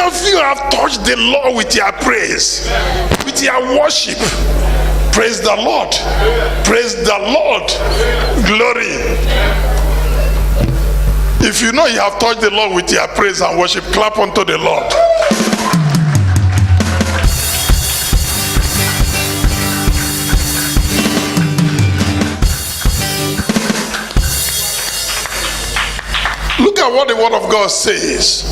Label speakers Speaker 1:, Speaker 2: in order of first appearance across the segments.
Speaker 1: of you have touched the Lord with your praise, with your worship? Praise the Lord. Praise the Lord. Glory. If you know you have touched the Lord with your praise and worship, clap unto the Lord. Look at what the Word of God says.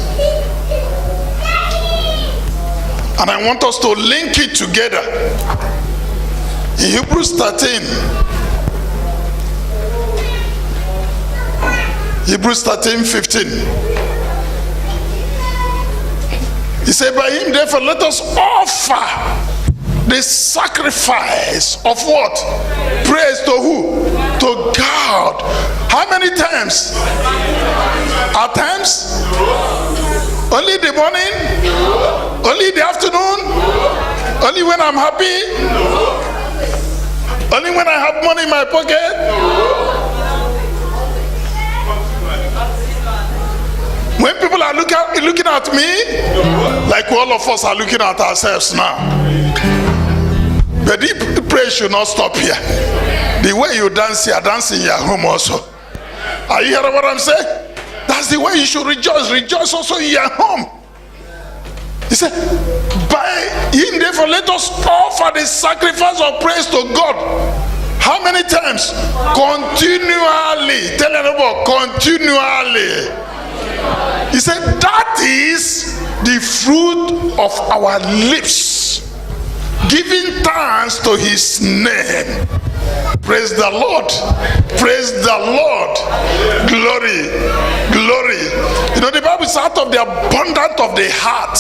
Speaker 1: And I want us to link it together. In Hebrews 13. Hebrews 13:15. He said, by him therefore let us offer the sacrifice of what? Praise to who? To God. How many times? At times? Only in the morning? Only in the afternoon? Only when I'm happy? Only when I have money in my pocket? When people are looking at me, like all of us are looking at ourselves now. But the praise should not stop here. The way you dance here, dance in your home also. Are you hearing what I'm saying? That's the way you should rejoice. Rejoice also in your home. He said, by him therefore let us offer the sacrifice of praise to God. How many times? Continually. Tell everybody, continually. He said, that is the fruit of our lips, giving thanks to his name. Praise the Lord. Praise the Lord. Glory. Glory. You know, the Bible says, out of the abundance of the heart,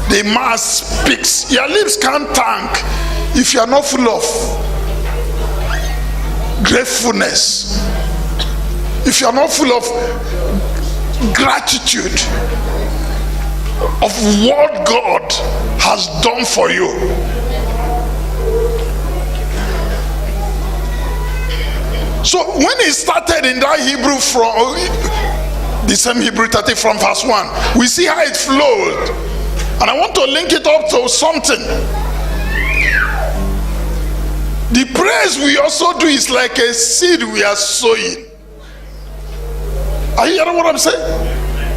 Speaker 1: the mouth speaks. Your lips can't thank if you are not full of gratefulness. If you are not full of gratitude of what God has done for you. So when it started in that Hebrew, from the same Hebrew 30 from verse 1, we see how it flowed. And I want to link it up to something. The praise we also do is like a seed we are sowing. Are you hearing what I'm saying?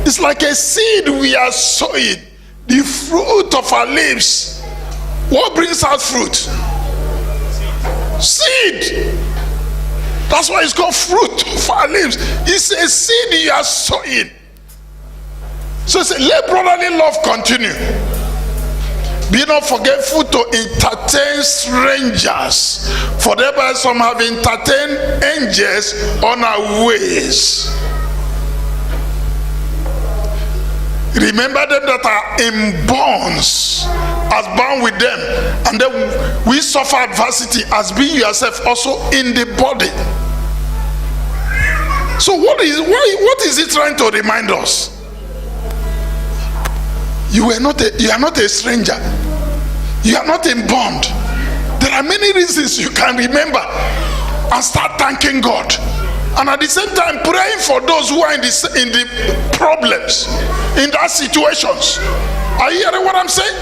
Speaker 1: It's like a seed we are sowing. The fruit of our lips. What brings out fruit? Seed. That's why it's called fruit of our lips. It's a seed you are sowing. So it's let brotherly love continue. Be not forgetful to entertain strangers, for thereby some have entertained angels on our ways. Remember them that are in bonds, as bound with them, and then we suffer adversity as being yourself also in the body. So what is it trying to remind us? You are not a stranger. You are not in bond. There are many reasons you can remember and start thanking God, and at the same time praying for those who are in the problems, in that situations. Are you hearing what I'm saying?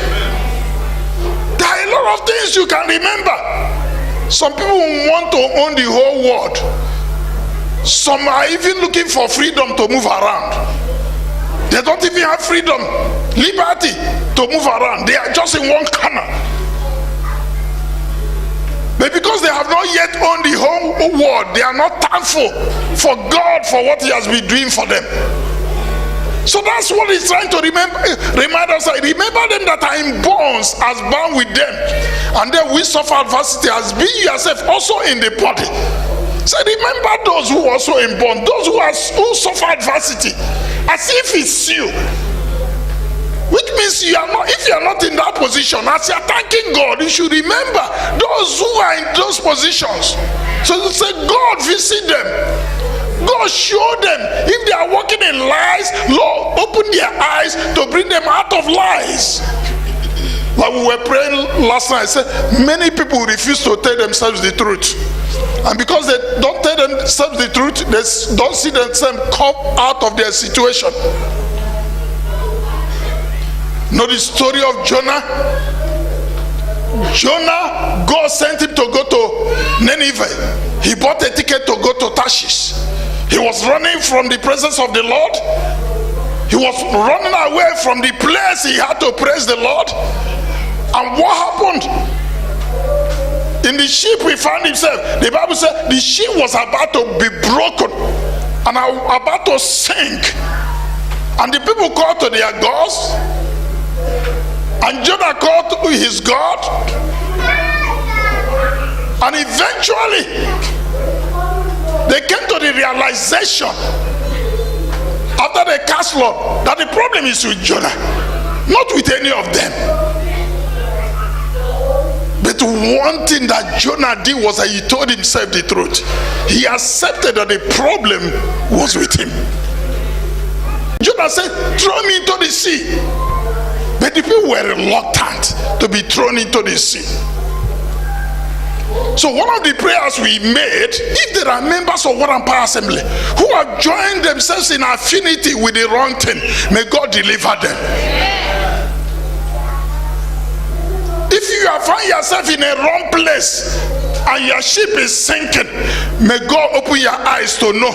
Speaker 1: There are a lot of things you can remember. Some people want to own the whole world. Some are even looking for freedom to move around. They don't even have freedom, liberty to move around. They are just in one corner. But because they have not yet owned the whole world, they are not thankful for God for what he has been doing for them. So that's what he's trying to remind us. Remember them that are in bonds, as bound with them, and then we suffer adversity as being yourself also in the body. So remember those who are also in bond, those who suffer adversity, as if it's you. Which means you are not, if you are not in that position, as you are thanking God, you should remember those who are in those positions. So you say, God, visit them. God, show them. If they are walking in lies, Lord, open their eyes to bring them out of lies. Like we were praying last night, I said, many people refuse to tell themselves the truth. And because they don't tell themselves the truth, they don't see themselves come out of their situation. Know the story of Jonah? Jonah, God sent him to go to Nineveh. He bought a ticket to go to Tarshish. He was running from the presence of the Lord. He was running away from the place he had to praise the Lord. And what happened? In the ship he found himself. The Bible said the ship was about to be broken and about to sink. And the people called to their gods. And Jonah called to his God. And eventually they came to the realization after they cast lot that the problem is with Jonah, not with any of them. But one thing that Jonah did was that he told himself the truth. He accepted that the problem was with him. Jonah said, throw me into the sea. But the people were reluctant to be thrown into the sea. So one of the prayers we made, if there are members of Word and Power Assembly who have joined themselves in affinity with the wrong thing, may God deliver them. If you have found yourself in a wrong place and your ship is sinking, may God open your eyes to know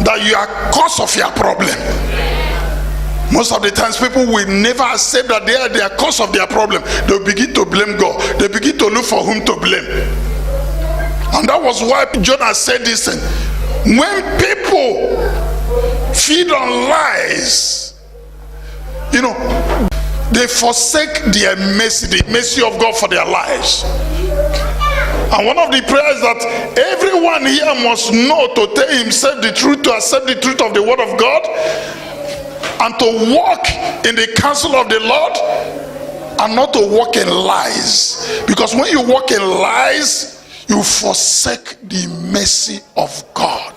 Speaker 1: that you are cause of your problem. Most of the times people will never accept that they are the cause of their problem. They'll begin to blame God. They begin to look for whom to blame. And that was why Jonah said this thing. When people feed on lies, they forsake their mercy, the mercy of God for their lives. And one of the prayers that everyone here must know to tell himself the truth, to accept the truth of the Word of God, and to walk in the counsel of the Lord, and not to walk in lies. Because when you walk in lies, you forsake the mercy of God.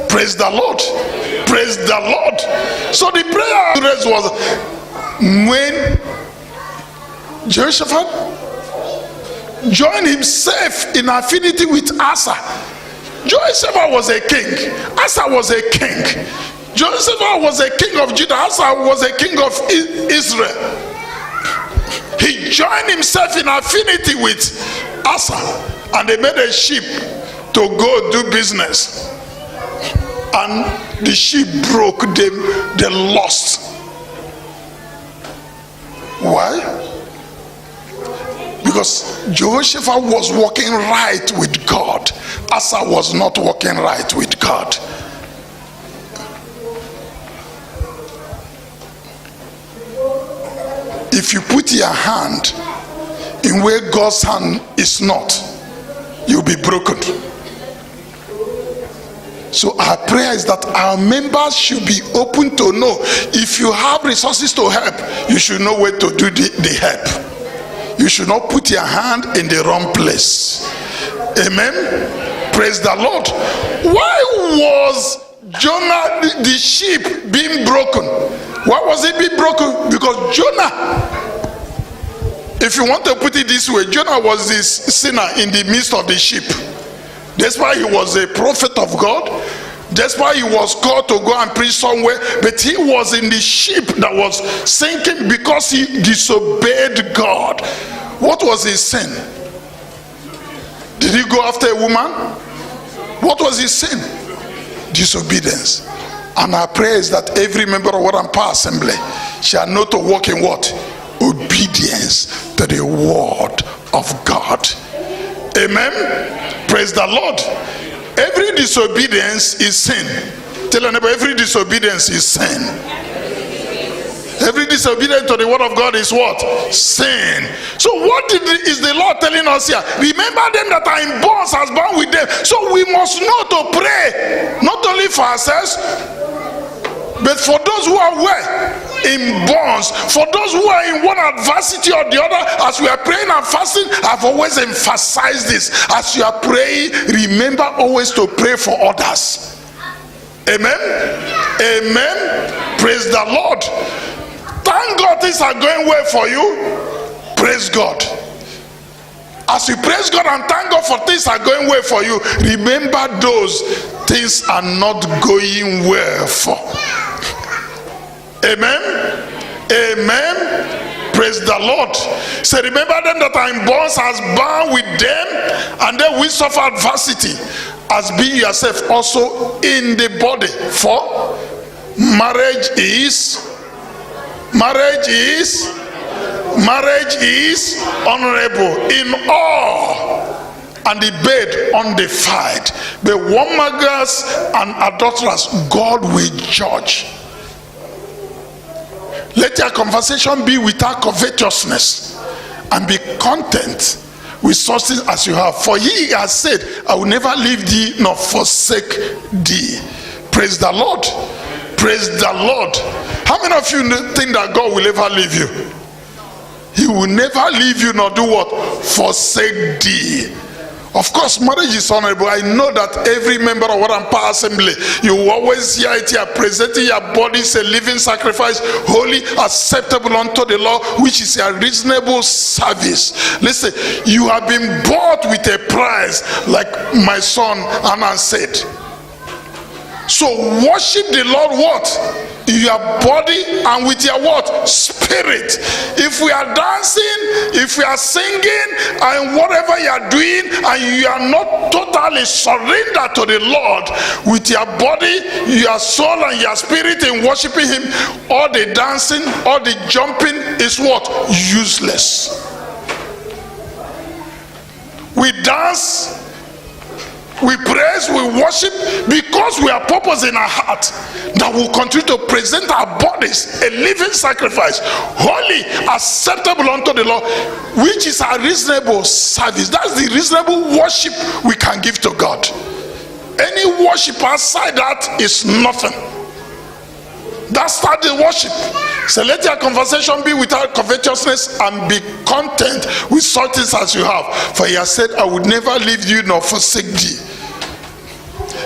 Speaker 1: Praise the Lord. Praise the Lord. So the prayer was when Jehoshaphat joined himself in affinity with Asa. Jehoshaphat was a king. Asa was a king. Jehoshaphat was a king of Judah. Asa was a king of Israel. He joined himself in affinity with Asa, and they made a ship to go do business. And the ship broke, they lost. Why? Because Jehoshaphat was walking right with God. Asa was not walking right with God. If you put your hand in where God's hand is not, you'll be broken. So our prayer is that our members should be open to know. If you have resources to help, you should know where to do the help. You should not put your hand in the wrong place. Amen. Praise the Lord. Why was Jonah, the ship, being broken? Why was it being broken? Because Jonah, if you want to put it this way, Jonah was this sinner in the midst of the ship. That's why he was a prophet of God. That's why he was called to go and preach somewhere. But he was in the ship that was sinking because he disobeyed God. What was his sin? Did he go after a woman? What was his sin? Disobedience. And our prayer is that every member of Word and Power Assembly shall know to walk in what? Obedience to the Word of God. Amen. Praise the Lord. Every disobedience is sin. Tell your neighbor, every disobedience is sin. Every disobedience to the Word of God is what? Sin. So what is the Lord telling us here? Remember them that are in bonds as bound with them. So we must know to pray, not only for ourselves, but for those who are where? In bonds. For those who are in one adversity or the other. As we are praying and fasting, I've always emphasized this. As you are praying, remember always to pray for others. Amen. Amen. Praise the Lord. Thank God things are going well for you. Praise God. As you praise God and thank God for things are going well for you, remember those things are not going well for. Amen. Amen. Praise the Lord. Say, remember them that are in bonds, as bound with them, and then we suffer adversity, as being yourself also in the body. For marriage is honorable in all, and the bed undefiled. But whoremongers and adulterers God will judge. Let your conversation be without covetousness, and be content with sources as you have. For he has said, I will never leave thee nor forsake thee. Praise the Lord. Praise the Lord. How many of you think that God will ever leave you? He will never leave you nor do what? Forsake thee. Of course, marriage is honorable. I know that every member of Word and Power Assembly, you will always hear it here, presenting your bodies a living sacrifice, holy, acceptable unto the Lord, which is a reasonable service. Listen, you have been bought with a price, like my son Anan said. So worship the Lord what? In your body and with your what? Spirit. If we are dancing, if we are singing, and whatever you are doing, and you are not totally surrendered to the Lord with your body, your soul, and your spirit in worshiping Him, all the dancing, all the jumping is what? Useless. We dance, we praise, we worship, because we are purpose in our heart that will continue to present our bodies a living sacrifice, holy, acceptable unto the Lord, which is our reasonable service. That's the reasonable worship we can give to God. Any worship outside that is nothing. That's not the worship. So let your conversation be without covetousness, and be content with such things as you have. For He has said, I would never leave you nor forsake thee.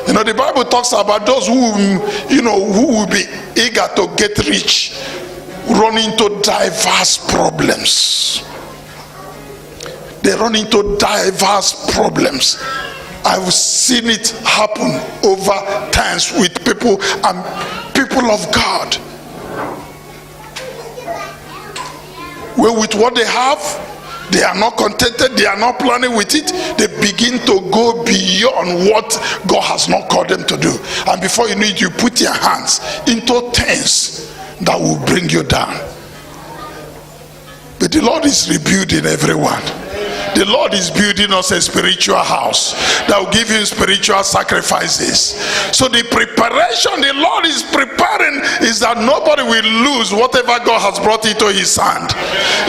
Speaker 1: You know, the Bible talks about those who will be eager to get rich, run into diverse problems. They run into diverse problems. I've seen it happen over times with people and people of God, where with what they have, they are not contented, they are not planning with it, they begin to go beyond what God has not called them to do. And before you know it, you put your hands into things that will bring you down. But the Lord is rebuilding everyone. The Lord is building us a spiritual house that will give Him spiritual sacrifices. So the preparation the Lord is preparing is that nobody will lose whatever God has brought into His hand.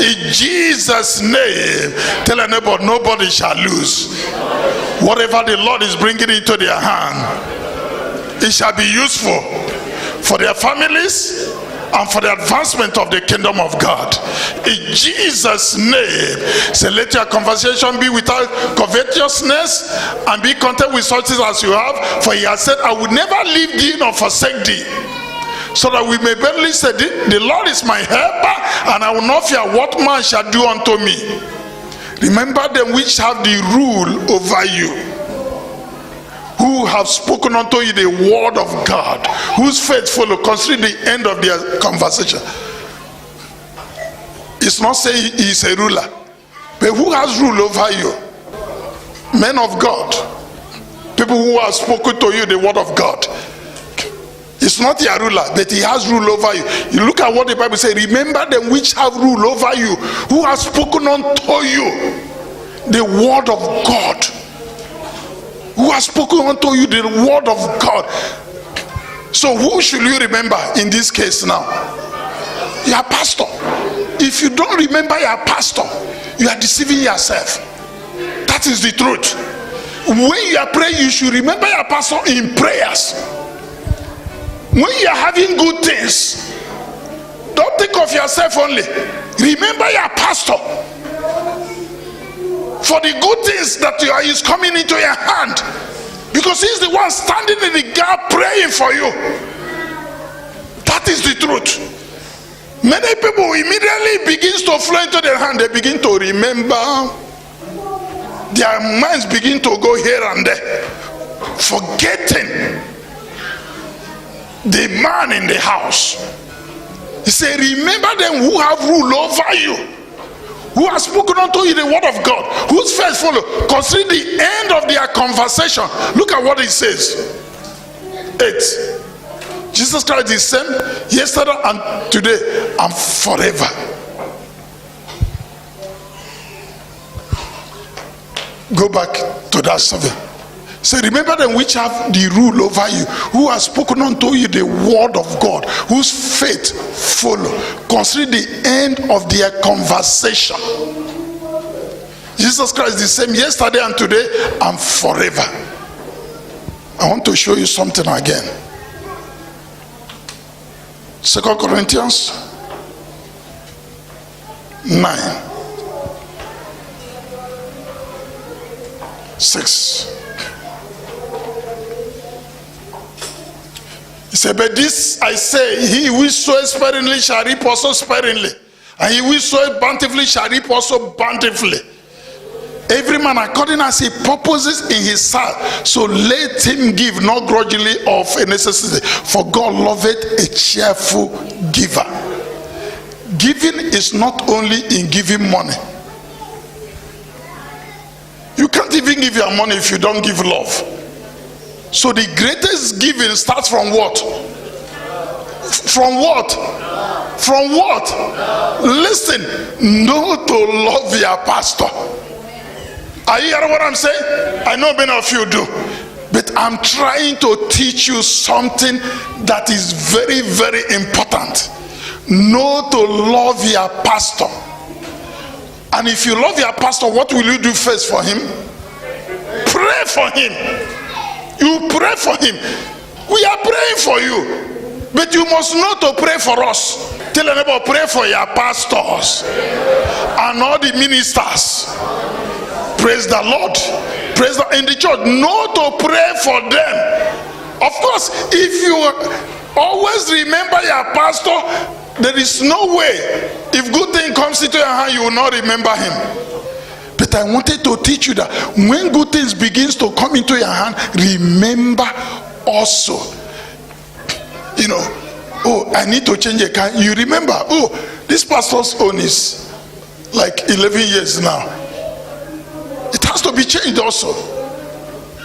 Speaker 1: In Jesus' name, tell a neighbor, nobody shall lose whatever the Lord is bringing into their hand. It shall be useful for their families and for the advancement of the kingdom of God. In Jesus' name, say, let your conversation be without covetousness, and be content with such things as you have. For He has said, I will never leave thee nor forsake thee. So that we may boldly say, the Lord is my helper, and I will not fear what man shall do unto me. Remember them which have the rule over you, who have spoken unto you the word of God, whose faith follow. Consider the end of their conversation. It's not saying he is a ruler, but who has rule over you? Men of God, people who have spoken to you the word of God. It's not your ruler, but he has rule over you. You look at what the Bible says. Remember them which have rule over you, who have spoken unto you the word of God. Who has spoken unto you the word of God. So who should you remember in this case now? Your pastor. If you don't remember your pastor, you are deceiving yourself. That is the truth. When you are praying, you should remember your pastor in prayers. When you are having good things, don't think of yourself only. Remember your pastor. For the good things that you are is coming into your hand, because he's the one standing in the gap praying for you. That is the truth. Many people immediately begins to flow into their hand. They begin to remember. Their minds begin to go here and there, forgetting the man in the house. He said, remember them who have rule over you, who have spoken unto you the word of God, whose faith follow. Consider the end of their conversation. Look at what he says. 8. Jesus Christ is the same yesterday and today and forever. Go back to that 7. So remember them which have the rule over you, who have spoken unto you the word of God, whose faith follow. Consider the end of their conversation. Jesus Christ is the same yesterday and today and forever. I want to show you something again. 2 Corinthians 9. 6. He said, but this I say, he who sows sparingly shall reap also sparingly, and he who sows bountifully shall reap also bountifully. Every man according as he purposes in his heart, so let him give, not grudgingly of a necessity, for God loveth a cheerful giver. Giving is not only in giving money. You can't even give your money if you don't give love. So the greatest giving starts from what? From what? From what? Listen, know to love your pastor. Are you hearing what I'm saying? I know many of you do, but I'm trying to teach you something that is very, very important. Know to love your pastor. And if you love your pastor, what will you do first for him? Pray for him. You pray for him. We are praying for you, but you must know to pray for us. Tell them about pray for your pastors and all the ministers. Praise the Lord. Praise the in the church. Know to pray for them. Of course, if you always remember your pastor, there is no way if good thing comes into your hand you will not remember him. But I wanted to teach you that when good things begins to come into your hand, remember also, you know, oh, I need to change a car. You remember, oh, this pastor's own is like 11 years now. It has to be changed also.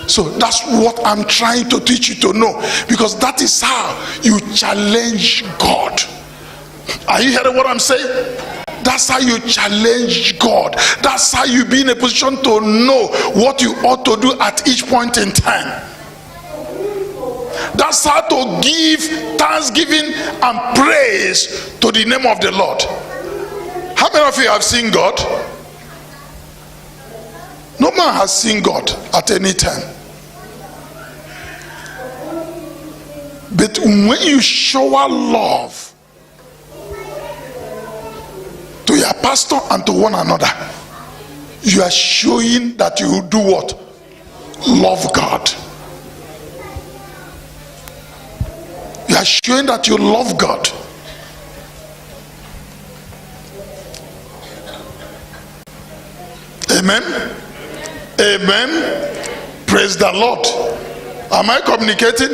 Speaker 1: So that's what I'm trying to teach you to know, because that is how you challenge God. Are you hearing what I'm saying? That's how you challenge God. That's how you be in a position to know what you ought to do at each point in time. That's how to give thanksgiving and praise to the name of the Lord. How many of you have seen God? No man has seen God at any time. But when you shower love to your pastor and to one another, you are showing that you do what? Love God. You are showing that you love God. Amen. Amen. Praise the Lord. Am I communicating?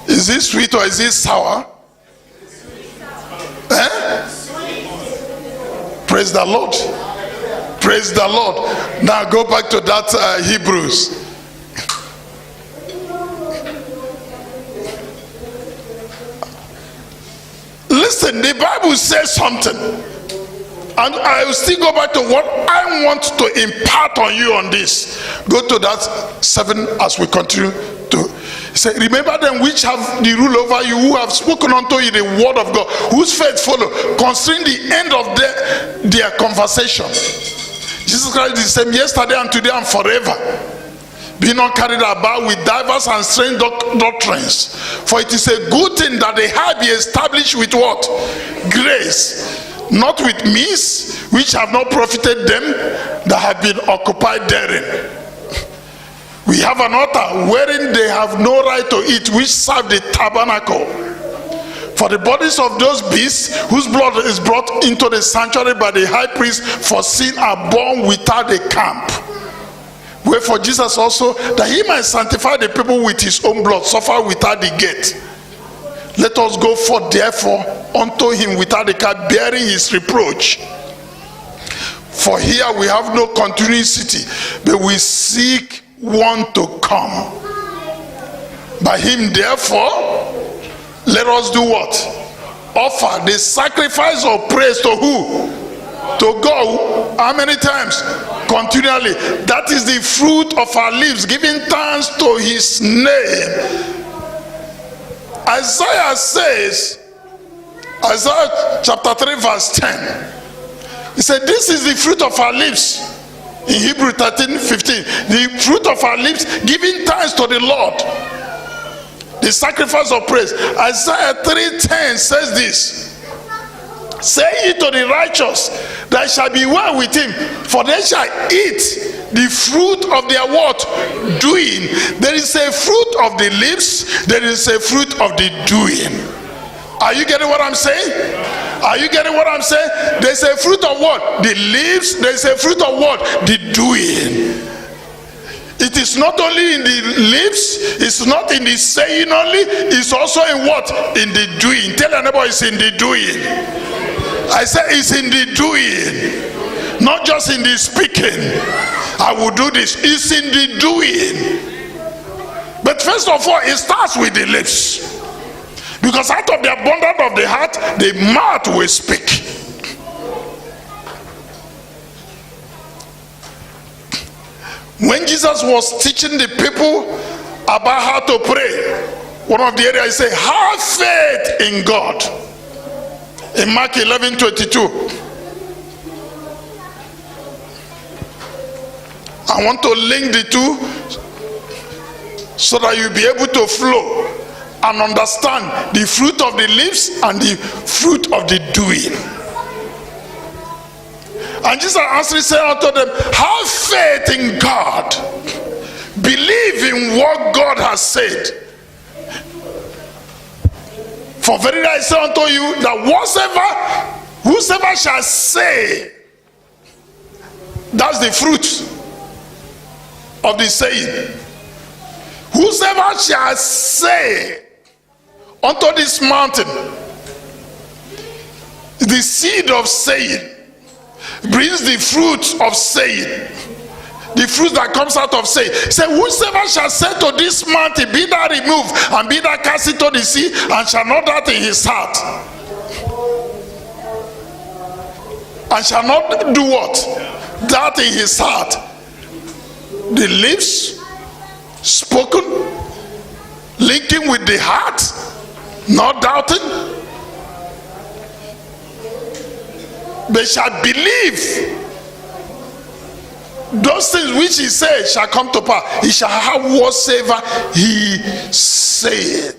Speaker 1: Is it sweet or is it sour? Praise the Lord. Praise the Lord. Now go back to that Hebrews. Listen, the Bible says something, and I will still go back to what I want to impart on you on this. Go to that 7 as we continue to say, remember them which have the rule over you, who have spoken unto you the word of God, whose faith follow, considering the end of their conversation. Jesus Christ is the same yesterday and today and forever. Be not carried about with diverse and strange doctrines, for it is a good thing that they have be established with what? Grace, not with means which have not profited them that have been occupied therein. We have an altar wherein they have no right to eat, which serve the tabernacle. For the bodies of those beasts whose blood is brought into the sanctuary by the high priest for sin are born without a camp. Wherefore Jesus also, that he might sanctify the people with his own blood, suffer without the gate. Let us go forth therefore unto him without a cap, bearing his reproach. For here we have no continuing city, but we seek one to come. By him therefore, let us do what? Offer the sacrifice of praise to who? To God. How many times? Continually. That is the fruit of our lips, giving thanks to his name. Isaiah says, Isaiah chapter 3 verse 10, he said, this is the fruit of our lips. In Hebrew 13:15, the fruit of our lips, giving thanks to the Lord, the sacrifice of praise. Isaiah 3:10 says this, say ye to the righteous, that shall be well with him, for they shall eat the fruit of their what? Doing. There is a fruit of the lips, there is a fruit of the doing. Are you getting what I'm saying? Are you getting what I'm saying? There's a fruit of what? The lips. There's a fruit of what? The doing. It is not only in the lips, it's not in the saying only, it's also in what? In the doing. Tell your neighbor it's in the doing. I said it's in the doing, not just in the speaking. I will do this. It's in the doing. But first of all, it starts with the lips. Because out of the abundance of the heart, the mouth will speak. When Jesus was teaching the people about how to pray, one of the areas he said, have faith in God. In Mark 11:22. I want to link the two so that you'll be able to flow and understand the fruit of the lips and the fruit of the doing. And Jesus answered, said unto them, have faith in God. Believe in what God has said. For verily I say unto you, that whosoever shall say, that's the fruit of the saying. Whosoever shall say unto this mountain, the seed of saying brings the fruit of saying, the fruit that comes out of saying. Say, whosoever shall say to this mountain, be thou removed and be thou cast into the sea, and shall not doubt in his heart, and shall not do what? Doubt in his heart. The lips spoken, linking with the heart, not doubting. They shall believe those things which he said shall come to pass. He shall have whatsoever he said.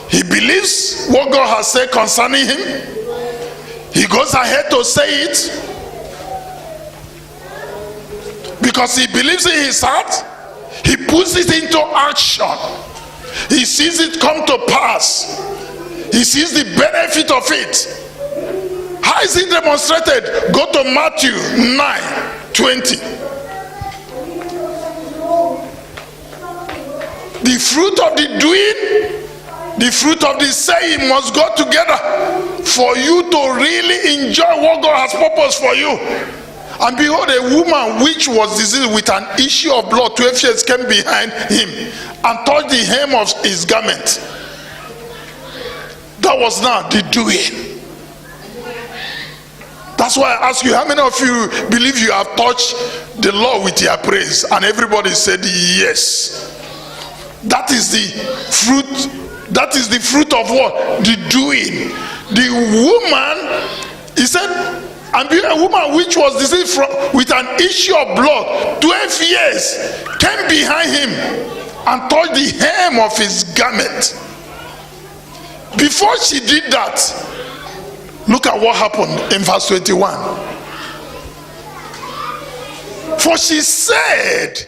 Speaker 1: He believes what God has said concerning him. He goes ahead to say it because he believes in his heart. He puts it into action. He sees it come to pass. He sees the benefit of it. How is it demonstrated? Go to Matthew 9:20. The fruit of the doing, the fruit of the saying must go together for you to really enjoy what God has purposed for you. And behold, a woman which was diseased with an issue of blood 12 years came behind him and touched the hem of his garment. That was now the doing. That's why I ask you, how many of you believe you have touched the Lord with your praise? And everybody said yes. That is the fruit. That is the fruit of what? The doing. The woman, he said, and a woman which was diseased with an issue of blood 12 years came behind him and touched the hem of his garment. Before she did that, look at what happened in verse 21. For she said,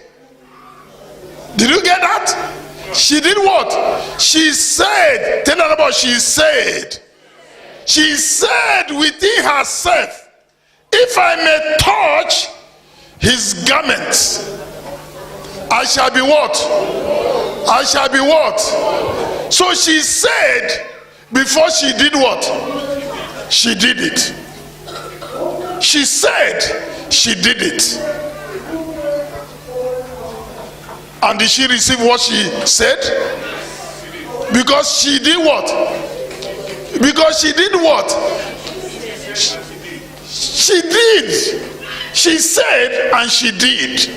Speaker 1: did you get that? She did what? She said, tell her about she said. She said within herself, if I may touch his garments, I shall be what? I shall be what? So she said, before she did what? She did it. She said, she did it. And did she receive what she said? Because she did what? Because she did what? She did. She said and she did.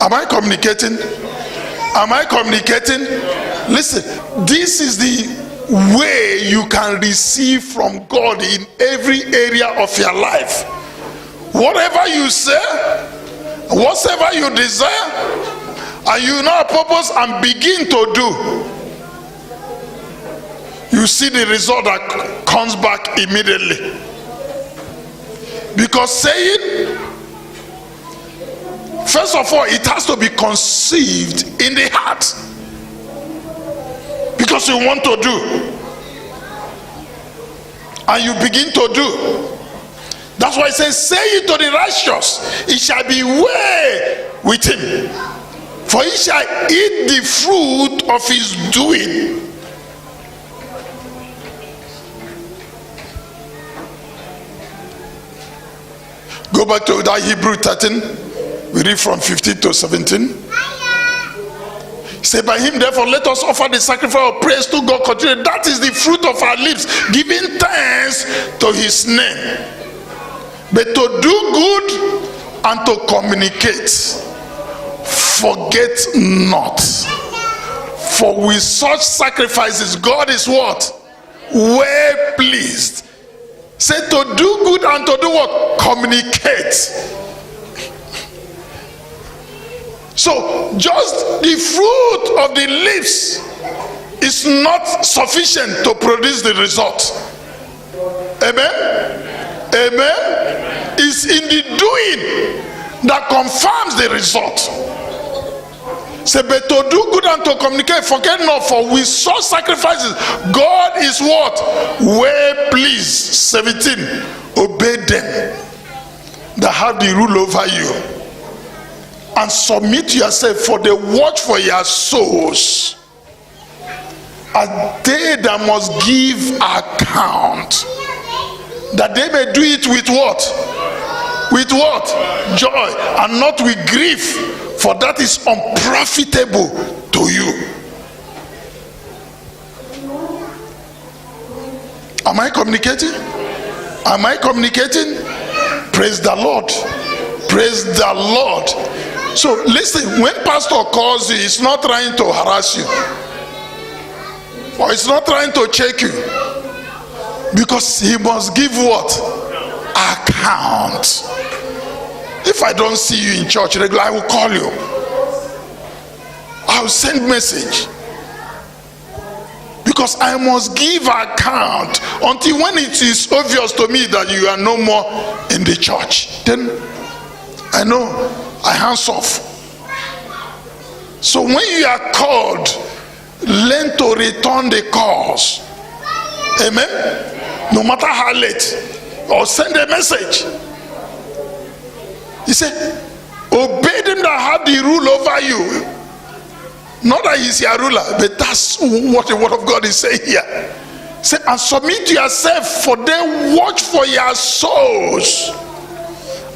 Speaker 1: Am I communicating? Am I communicating? Listen, this is the way you can receive from God in every area of your life. Whatever you say, whatever you desire, and you now purpose and begin to do, you see the result that comes back immediately. Because saying, first of all, it has to be conceived in the heart, because you want to do, and you begin to do. That's why it says, say it to the righteous, it shall be well with him, for he shall eat the fruit of his doing. Go back to that Hebrew 13. We read from 15 to 17. Say, by him therefore let us offer the sacrifice of praise to God continually. That is the fruit of our lips, giving thanks to his name. But to do good and to communicate, forget not. For with such sacrifices God is what? Well pleased. Say, to do good and to do what? Communicate. So just the fruit of the lips is not sufficient to produce the result. Amen? Amen? It's in the doing that confirms the result. Say, but to do good and to communicate, forget not, for with such sacrifices God is what? Well pleased. 17. Obey them that have the rule over you, and submit yourself, for they watch for your souls, as they that must give account, that they may do it with what? With what? Joy, and not with grief, for that is unprofitable to you. Am I communicating? Am I communicating? Praise the Lord. Praise the Lord. So listen, when pastor calls you, he's not trying to harass you, or he's not trying to check you, because he must give what? Account. If I don't see you in church regularly, I will call you. I will send message, because I must give account until when it is obvious to me that you are no more in the church. Then I know I hands off. So when you are called, learn to return the calls. Amen? No matter how late, or send a message. He said, obey them that have the rule over you. Not that he's your ruler, but that's what the word of God is saying here. Say, and submit yourself, for they watch for your souls,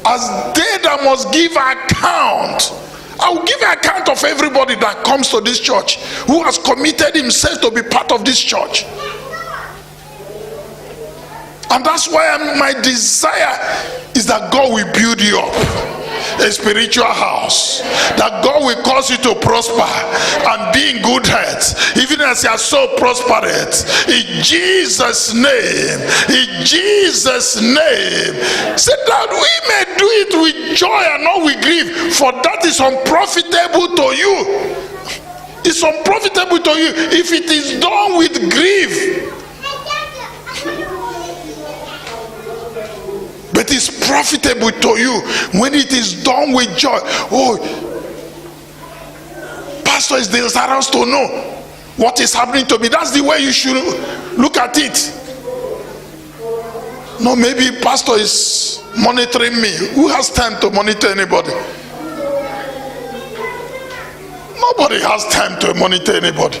Speaker 1: as they that must give account. I will give account of everybody that comes to this church, who has committed himself to be part of this church. And that's why my desire is that God will build you up a spiritual house, that God will cause you to prosper and be in good health, even as your soul prospereth. In Jesus' name, in Jesus' name. Say that we may do it with joy and not with grief, for that is unprofitable to you. It's unprofitable to you if it is done with grief. But it's profitable to you when it is done with joy. Oh, pastor is desirous to know what is happening to me. That's the way you should look at it. No, maybe pastor is monitoring me. Who has time to monitor anybody? Nobody has time to monitor anybody.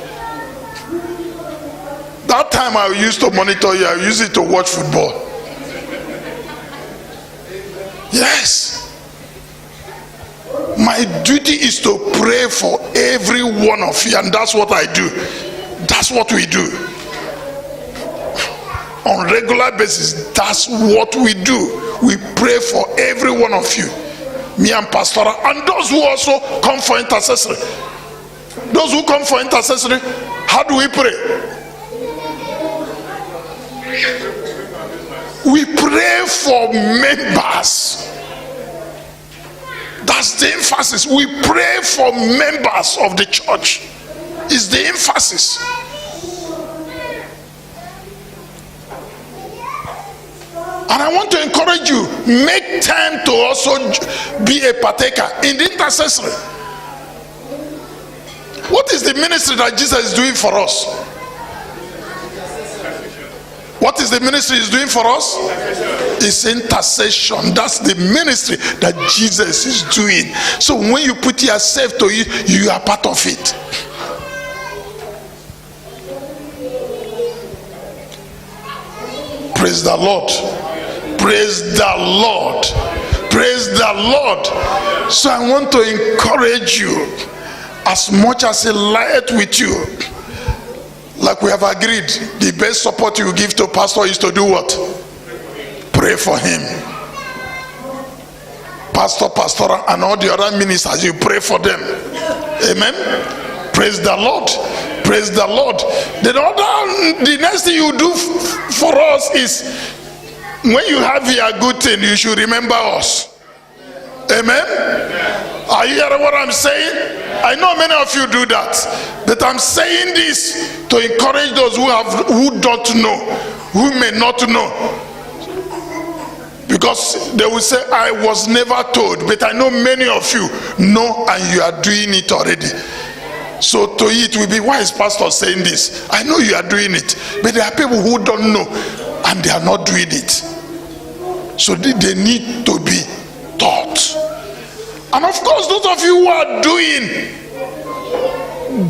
Speaker 1: That time I used to monitor you, I used it to watch football. Yes. My duty is to pray for every one of you, and that's what I do. That's what we do. On regular basis, that's what we do. We pray for every one of you. Me and Pastor, and those who also come for intercessory. Those who come for intercessory, how do we pray? We pray for members. That's the emphasis. We pray for members of the church. Is the emphasis. And I want to encourage you, make time to also be a partaker in the intercessory. What is the ministry that Jesus is doing for us? What is the ministry he's doing for us? It's intercession. That's the ministry that Jesus is doing. So when you put yourself to it, you are part of it. Praise the Lord. Praise the Lord. Praise the Lord. So I want to encourage you, as much as He lieth with you, like we have agreed, the best support you give to pastor is to do what? Pray for him. Pastor, pastoral, and all the other ministers, you pray for them. Amen. Praise the Lord. Praise the Lord. The next thing you do for us is, when you have your good thing, you should remember us. Amen. Are you hearing what I'm saying? I know many of you do that, but I'm saying this to encourage those who don't know, who may not know, because they will say, I was never told, but I know many of you know, and you are doing it already. So to it will be, why is pastor saying this? I know you are doing it, but there are people who don't know and they are not doing it. So they need to be taught. And of course, those of you who are doing,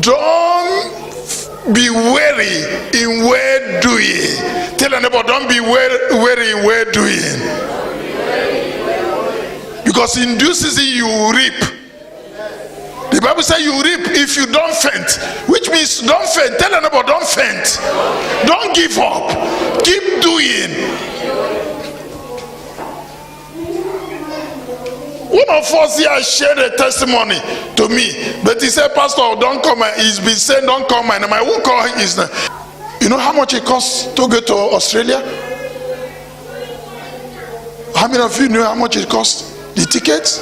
Speaker 1: don't be weary in well doing. Tell your neighbor, don't be weary in well doing. Because in due season you will reap. The Bible says you reap if you don't faint, which means don't faint. Tell your neighbor, don't faint. Don't give up. Keep doing. One of us here shared a testimony to me, but he said, Pastor, don't call my, he's been saying don't call my name. I won't call his name. You know how much it costs to go to Australia? How many of you know how much it costs? The tickets?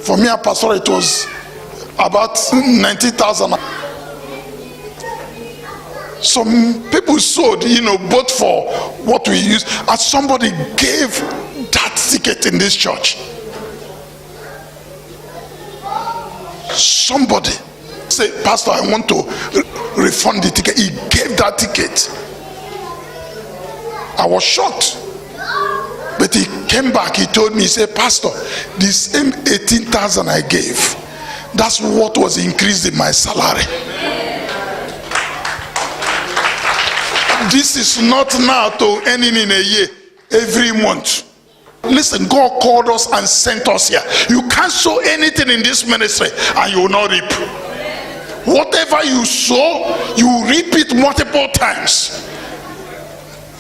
Speaker 1: For me and Pastor, it was about 90,000. Some people sold, both for what we use, and somebody gave that ticket in this church. Somebody said, Pastor, I want to refund the ticket. He gave that ticket. I was shocked. But he came back, he told me, he said, Pastor, the same 18,000 I gave, that's what was increased in my salary. This is not now to ending in a year, every month. Listen, God called us and sent us here. You can't sow anything in this ministry and you will not reap. Whatever you sow, you will reap it multiple times.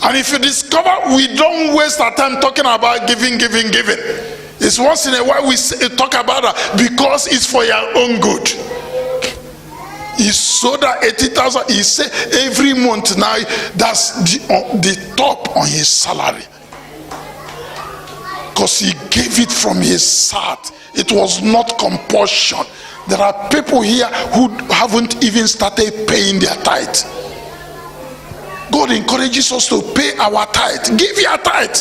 Speaker 1: And if you discover we don't waste our time talking about giving, it's once in a while we talk about that because it's for your own good. He sold that 80,000. He said every month now, that's the top on his salary, because he gave it from his heart. It was not compulsion. There are people here who haven't even started paying their tithe. God encourages us to pay our tithe. Give your tithe.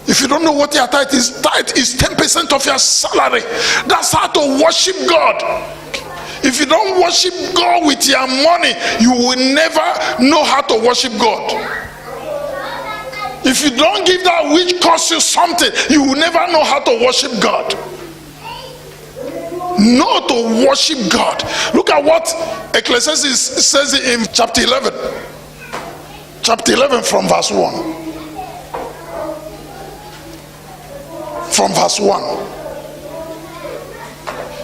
Speaker 1: If you don't know what your tithe is 10% of your salary. That's how to worship God. If you don't worship God with your money, you will never know how to worship God. If you don't give that which costs you something, you will never know how to worship God. Know to worship God. Look at what Ecclesiastes says in chapter 11. Chapter 11 from verse 1. From verse 1.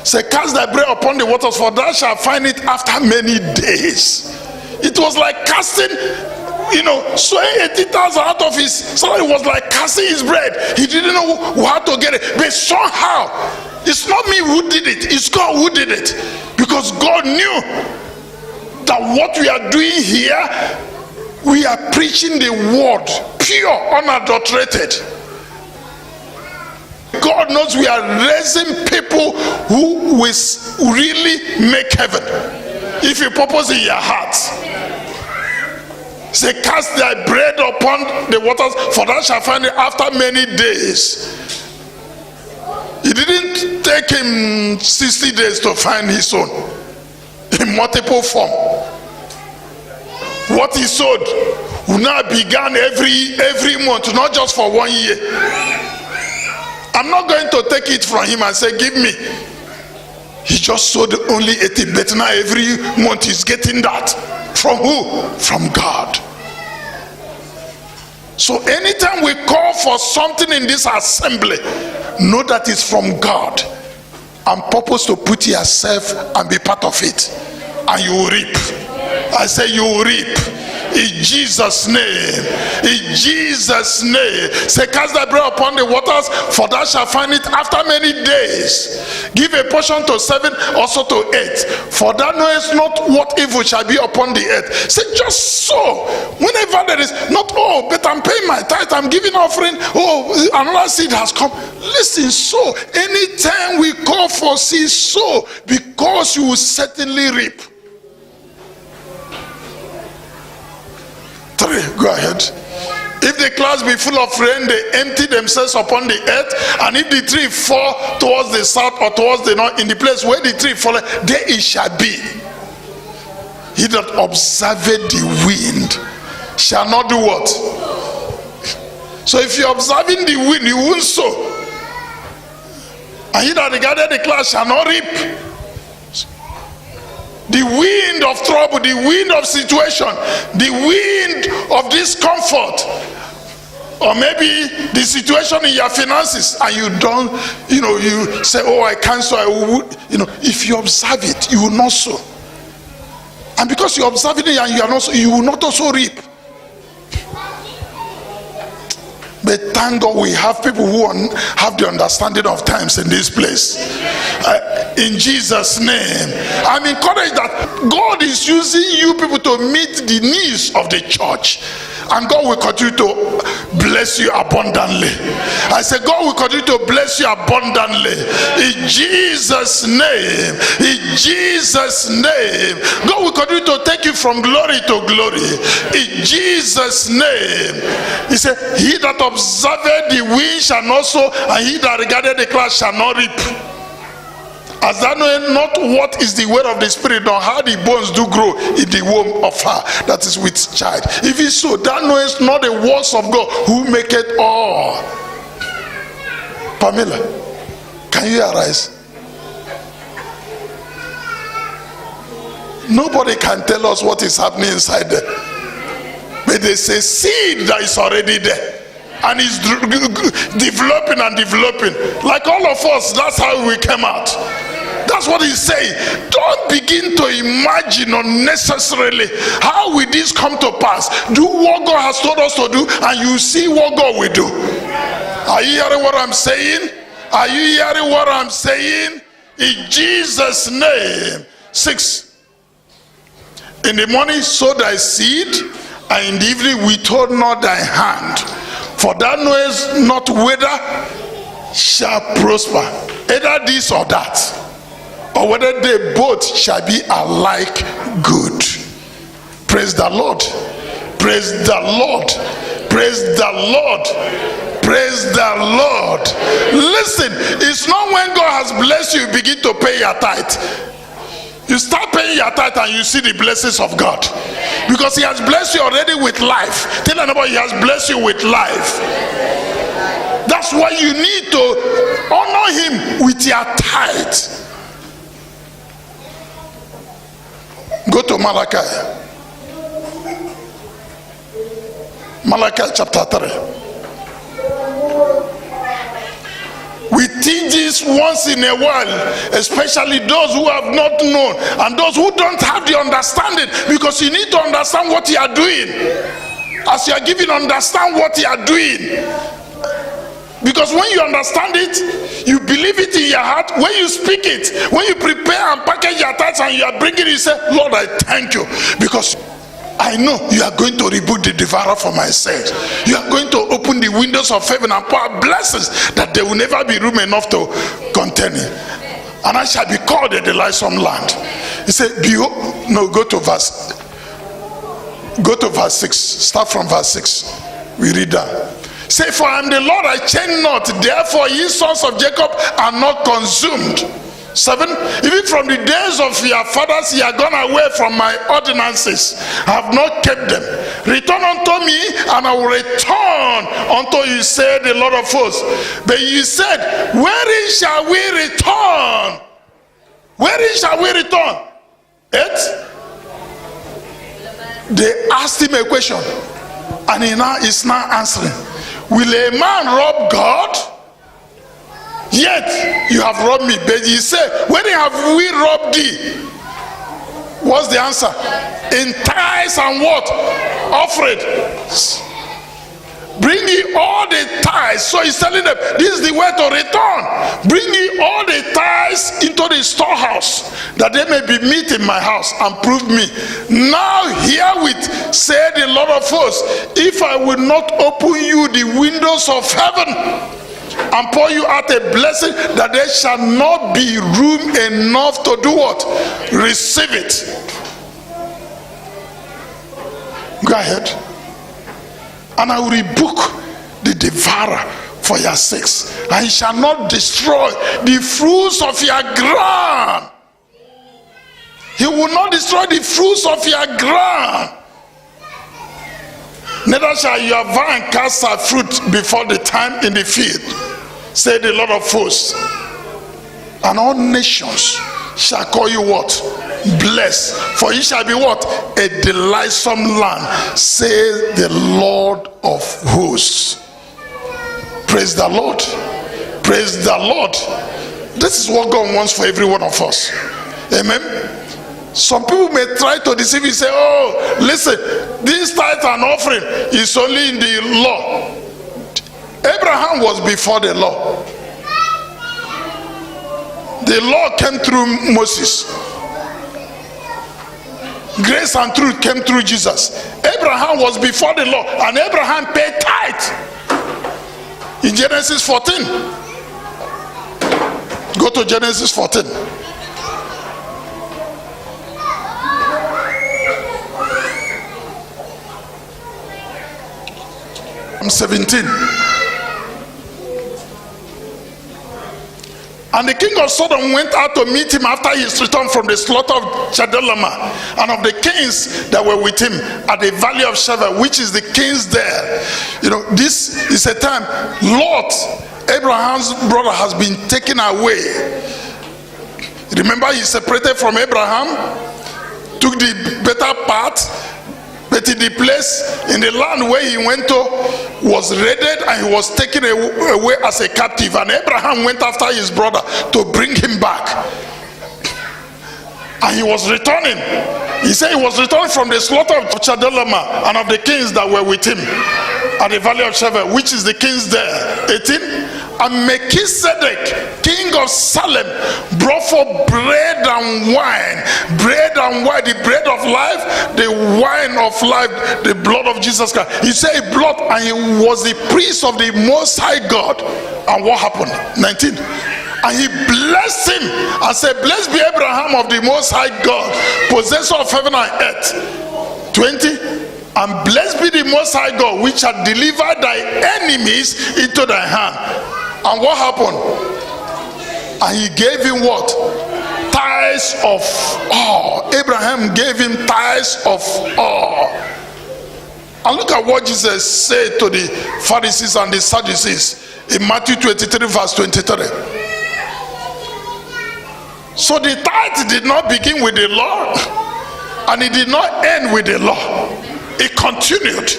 Speaker 1: Say, cast thy bread upon the waters, for thou shalt find it after many days. It was like casting, sowing 80,000 out of his salary. It was like casting his bread. He didn't know how to get it. But somehow, it's not me who did it, it's God who did it. Because God knew that what we are doing here, we are preaching the word, pure, unadulterated. God knows we are raising people who will really make heaven. If you purpose in your heart, say, cast thy bread upon the waters, for thou shalt find it after many days. It didn't take him 60 days to find his own in multiple form. What he sowed will now began every month, not just for 1 year. I'm not going to take it from him and say, give me. He just sowed only 80, but now every month he's getting that. From who? From God. So anytime we call for something in this assembly, know that it's from God, and purpose to put yourself and be part of it, and you will reap. I say you will reap. In Jesus' name. In Jesus' name. Say, cast thy bread upon the waters, for thou shalt find it after many days. Give a portion to 7, also to 8. For thou knowest not what evil shall be upon the earth. Say, just so. Whenever there is not, but I'm paying my tithe, I'm giving offering. Another seed has come. Listen, so anytime we call for seed, sow, because you will certainly reap. 3, go ahead. If the clouds be full of rain, they empty themselves upon the earth. And if the tree fall towards the south or towards the north, in the place where the tree falleth, there it shall be. He that observeth the wind shall not do what? So if you're observing the wind, you won't sow. And he that regardeth the clouds shall not reap. The wind of trouble, the wind of situation, the wind of discomfort, or maybe the situation in your finances, and you don't, you say, I can't sow, I would, if you observe it, you will not sow. And because you observe it and you are not, you will not also reap. But thank God we have people who have the understanding of times in this place. In Jesus' name, I'm encouraged that God is using you people to meet the needs of the church. And God will continue to bless you abundantly. I say, God will continue to bless you abundantly. In Jesus' name. In Jesus' name. God will continue to take you from glory to glory. In Jesus' name. He said, he that observeth the wind shall not sow, and he that regardeth the clouds shall not reap. As thou knowest not what is the word of the Spirit, nor how the bones do grow in the womb of her that is with child. If it so, thou knowest not the words of God, who maketh all. Pamela, can you arise? Nobody can tell us what is happening inside there. But there's a seed that is already there. And it's developing and developing. Like all of us, that's how we came out. That's what he's saying. Don't begin to imagine unnecessarily, how will this come to pass? Do what God has told us to do, and you see what God will do. Are you hearing what I'm saying? Are you hearing what I'm saying? In Jesus' name. 6. In the morning sow thy seed, and in the evening withhold not thy hand. For thou knowest not whether shall prosper, either this or that, or whether they both shall be alike good. Praise the Lord. Praise the Lord. Praise the Lord. Praise the Lord. Listen, it's not when God has blessed you, begin to pay your tithe. You start paying your tithe and you see the blessings of God. Because he has blessed you already with life. Tell anybody, he has blessed you with life. That's why you need to honor him with your tithe. Go to Malachi. Malachi chapter 3. We teach this once in a while, especially those who have not known and those who don't have the understanding, because you need to understand what you are doing. As you are giving, understand what you are doing. Because when you understand it, you believe it in your heart. When you speak it, when you prepare and package your tithes and you are bringing it, you say, Lord, I thank you, because I know you are going to rebuke the devourer for my sake. You are going to open the windows of heaven and pour out blessings that there will never be room enough to contain it. And I shall be called a delightsome land. He said, behold, no, go to verse 6. Start from verse 6. We read that. Say, for I am the Lord, I change not. Therefore, ye sons of Jacob are not consumed. 7. Even from the days of your fathers ye are gone away from my ordinances. I have not kept them. Return unto me, and I will return unto you, said the Lord of hosts. But you said, wherein shall we return? Wherein shall we return? 8. They asked him a question, and he now is now answering. Will a man rob God? Yet you have robbed me. But he said, when have we robbed thee? What's the answer? In tithes and what? Offerings. Bring ye all the tithes. So he's telling them, this is the way to return. Bring ye all the tithes into the storehouse, that they may be meat in my house, and prove me. Now herewith, said the Lord of hosts, if I will not open you the windows of heaven and pour you out a blessing, that there shall not be room enough to do what? Receive it. Go ahead. And I will rebuke the devourer for your sakes, and he shall not destroy the fruits of your ground. He will not destroy the fruits of your ground. Neither shall your vine cast her fruit before the time in the field, said the Lord of hosts. And all nations shall call you what? Blessed. For ye shall be what? A delightsome land, says the Lord of hosts. Praise the Lord. Praise the Lord. This is what God wants for every one of us. Amen. Some people may try to deceive you, say, oh, listen, this tithe and offering is only in the law. Abraham was before the law. The law came through Moses. Grace and truth came through Jesus. Abraham was before the law, and Abraham paid tithe in Genesis 14. Go to Genesis 14. 17. And the king of Sodom went out to meet him after his return from the slaughter of Chedorlaomer, and of the kings that were with him at the valley of Sheva, which is the kings there. You know, this is a time Lot, Abraham's brother, has been taken away. Remember, he separated from Abraham, took the better part, but in the place, in the land where he went to, was raided, and he was taken away as a captive. And Abraham went after his brother to bring him back. And he was returning. He said he was returning from the slaughter of Chedorlaomer and of the kings that were with him at the valley of Sheva, which is the kings there. 18. And Melchizedek, king of Salem, brought forth bread and wine. Bread and wine, the bread of life, the wine of life, the blood of Jesus Christ. He said blood, and he was the priest of the Most High God. And what happened? 19. And he blessed him and said, blessed be Abraham of the Most High God, possessor of heaven and earth. 20. And blessed be the Most High God, which hath delivered thy enemies into thy hand. And what happened? And he gave him what? Tithes tithes of all. Abraham gave him tithes of all. And look at what Jesus said to the Pharisees and the Sadducees in Matthew 23 verse 23. So the tithe did not begin with the law, and it did not end with the law. It continued.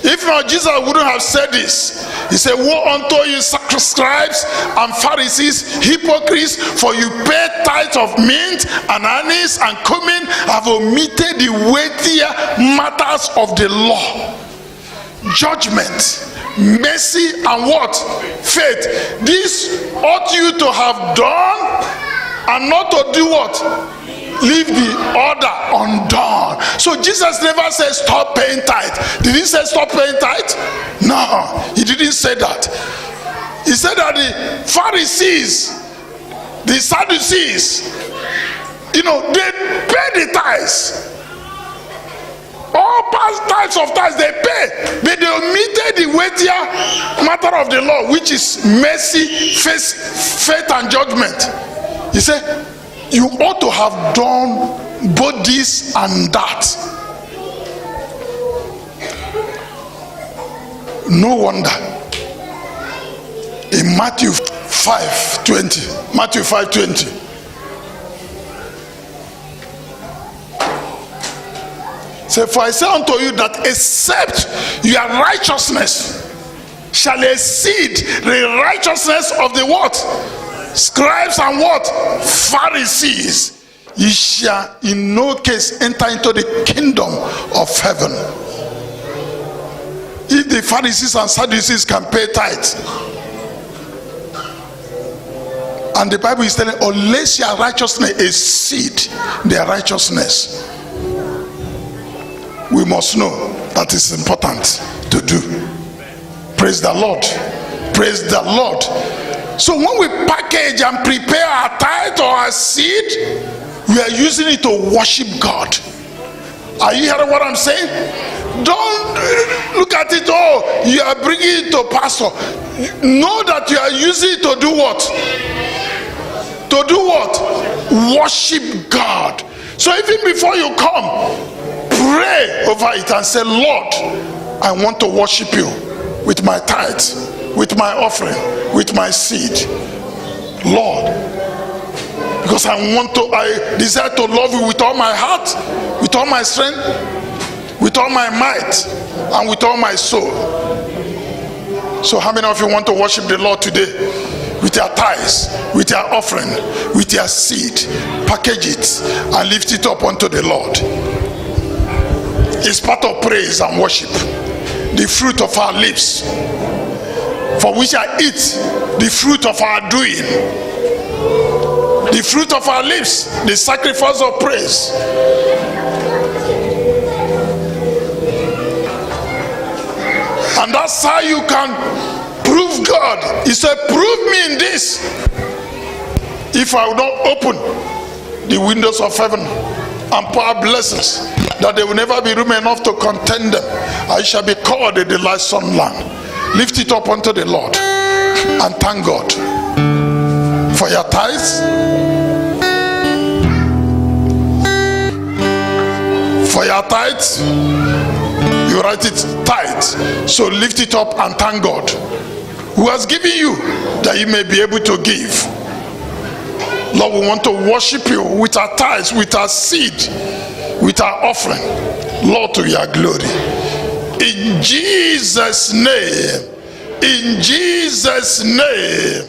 Speaker 1: If not, Jesus wouldn't have said this. He said, woe unto you, scribes and Pharisees, hypocrites, for you pay tithe of mint and anise and cumin, have omitted the weightier matters of the law: judgment, mercy, and what? Faith. This ought you to have done, and not to do what? Leave the order undone. So Jesus never said stop paying tithe. Did he say stop paying tithe? No, he didn't say that. He said that the Pharisees, the Sadducees, they pay the tithes. All past tithes of tithes they pay, but they omitted the weightier matter of the law, which is mercy, faith, and judgment. He said, you ought to have done both this and that. No wonder in Matthew 5:20, Matthew 5:20, say, for I say unto you that except your righteousness shall exceed the righteousness of the what? Scribes and what? Pharisees, ye shall in no case enter into the kingdom of heaven. If the Pharisees and Sadducees can pay tithes, and the Bible is telling, unless your righteousness exceed their righteousness, we must know that it's important to do. Praise the Lord. Praise the Lord. So when we package and prepare our tithe or our seed, we are using it to worship God. Are you hearing what I'm saying? Don't look at it, oh, you are bringing it to pastor. Know that you are using it to do what? To do what? Worship God. So even before you come, pray over it and say, Lord, I want to worship you with my tithes, with my offering, with my seed. Lord, because I desire to love you with all my heart, with all my strength, with all my might, and with all my soul. So how many of you want to worship the Lord today? With your tithes, with your offering, with your seed, package it and lift it up unto the Lord. It's part of praise and worship. The fruit of our lips, for we shall eat the fruit of our doing. The fruit of our lips, the sacrifice of praise. And that's how you can prove God. He said, prove me in this, if I will not open the windows of heaven and pour out blessings, that there will never be room enough to contain them. I shall be called a delightsome land. Lift it up unto the Lord and thank God for your tithes, for your tithes. You write it tithe, so lift it up and thank God who has given you, that you may be able to give. Lord, we want to worship you with our tithes, with our seed, with our offering, Lord, to your glory. In Jesus' name, in Jesus' name.